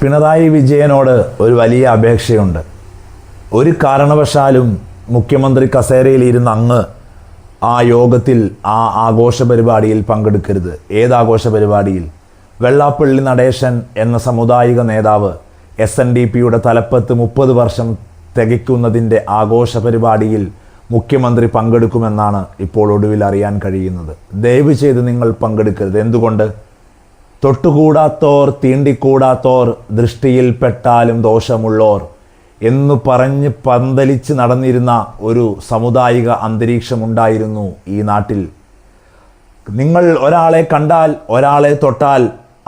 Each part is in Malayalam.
പിണറായി വിജയനോട് ഒരു വലിയ അപേക്ഷയുണ്ട്. ഒരു കാരണവശാലും മുഖ്യമന്ത്രി കസേരയിൽ ഇരുന്ന് അങ്ങ് ആ യോഗത്തിൽ, ആ ആഘോഷ പരിപാടിയിൽ പങ്കെടുക്കരുത്. ഏതാഘോഷ പരിപാടിയിൽ? വെള്ളാപ്പള്ളി നടേശൻ എന്ന സാമുദായിക നേതാവ് SNDPയുടെ തലപ്പത്ത് 30 വർഷം തികയ്ക്കുന്നതിൻ്റെ ആഘോഷ പരിപാടിയിൽ മുഖ്യമന്ത്രി പങ്കെടുക്കുമെന്നാണ് ഇപ്പോൾ ഒടുവിൽ അറിയാൻ കഴിയുന്നത്. ദയവ് ചെയ്ത് നിങ്ങൾ പങ്കെടുക്കരുത്. എന്തുകൊണ്ട്? തൊട്ടുകൂടാത്തോർ, തീണ്ടിക്കൂടാത്തോർ, ദൃഷ്ടിയിൽപ്പെട്ടാലും ദോഷമുള്ളോർ എന്നു പറഞ്ഞ് പന്തലിച്ച് നടന്നിരുന്ന ഒരു സാമുദായിക അന്തരീക്ഷമുണ്ടായിരുന്നു ഈ നാട്ടിൽ. നിങ്ങൾ ഒരാളെ കണ്ടാൽ, ഒരാളെ തൊട്ടാൽ,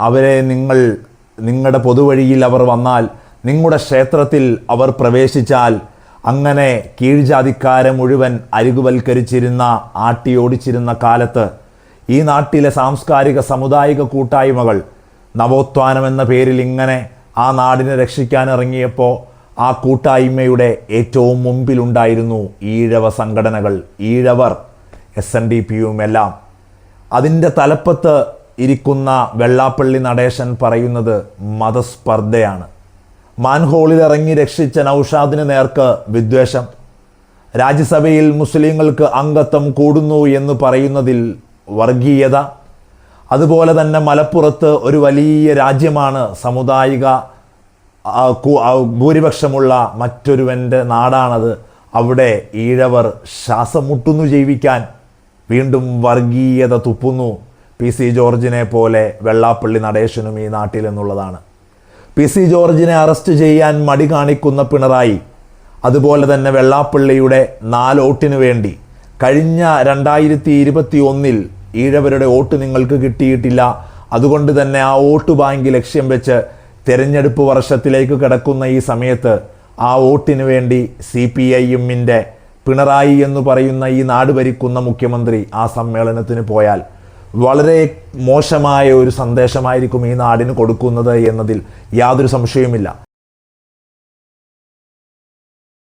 അവരെ നിങ്ങളുടെ പൊതുവഴിയിൽ അവർ വന്നാൽ, നിങ്ങളുടെ ക്ഷേത്രത്തിൽ അവർ പ്രവേശിച്ചാൽ, അങ്ങനെ കീഴ്ജാതിക്കാരെ മുഴുവൻ അരികുവൽക്കരിച്ചിരുന്ന, ആട്ടിയോടിച്ചിരുന്ന കാലത്ത് ഈ നാട്ടിലെ സാംസ്കാരിക സാമുദായിക കൂട്ടായ്മകൾ നവോത്ഥാനം എന്ന പേരിൽ ഇങ്ങനെ ആ നാടിനെ രക്ഷിക്കാനിറങ്ങിയപ്പോൾ ആ കൂട്ടായ്മയുടെ ഏറ്റവും മുമ്പിലുണ്ടായിരുന്നു ഈഴവ സംഘടനകൾ, ഈഴവർ, SNDPയും എല്ലാം. അതിൻ്റെ തലപ്പത്ത് ഇരിക്കുന്ന വെള്ളാപ്പള്ളി നടേശൻ പറയുന്നത് മതസ്പർദ്ധയാണ്. മാൻഹോളിലിറങ്ങി രക്ഷിച്ച നൗഷാദിന് നേർക്ക് വിദ്വേഷം, രാജ്യസഭയിൽ മുസ്ലിങ്ങൾക്ക് അംഗത്വം കൂടുന്നു എന്ന് പറയുന്നതിൽ വർഗീയത, അതുപോലെ തന്നെ മലപ്പുറത്ത് ഒരു വലിയ രാജ്യമാണ്, സാമുദായിക ഭൂരിപക്ഷമുള്ള മറ്റൊരുവൻ്റെ നാടാണത്. അവിടെ ഈഴവർ ശ്വാസം മുട്ടുന്നു ജീവിക്കാൻ, വീണ്ടും വർഗീയത തുപ്പുന്നു. PC ജോർജിനെ പോലെ വെള്ളാപ്പള്ളി നടേശനും ഈ നാട്ടിൽ എന്നുള്ളതാണ്. PC ജോർജിനെ അറസ്റ്റ് ചെയ്യാൻ മടി കാണിക്കുന്ന പിണറായി, അതുപോലെ തന്നെ വെള്ളാപ്പള്ളിയുടെ 4 വോട്ടിന് വേണ്ടി കഴിഞ്ഞ 2021 ഈഴവരുടെ വോട്ട് നിങ്ങൾക്ക് കിട്ടിയിട്ടില്ല. അതുകൊണ്ട് തന്നെ ആ വോട്ട് ബാങ്ക് ലക്ഷ്യം വെച്ച് തെരഞ്ഞെടുപ്പ് വർഷത്തിലേക്ക് കിടക്കുന്ന ഈ സമയത്ത് ആ വോട്ടിന് വേണ്ടി CPIഎമ്മിൻ്റെ പിണറായി എന്ന് പറയുന്ന ഈ നാട് ഭരിക്കുന്ന മുഖ്യമന്ത്രി ആ സമ്മേളനത്തിന് പോയാൽ വളരെ മോശമായ ഒരു സന്ദേശമായിരിക്കും ഈ നാടിന് കൊടുക്കുന്നത് എന്നതിൽ യാതൊരു സംശയവുമില്ല.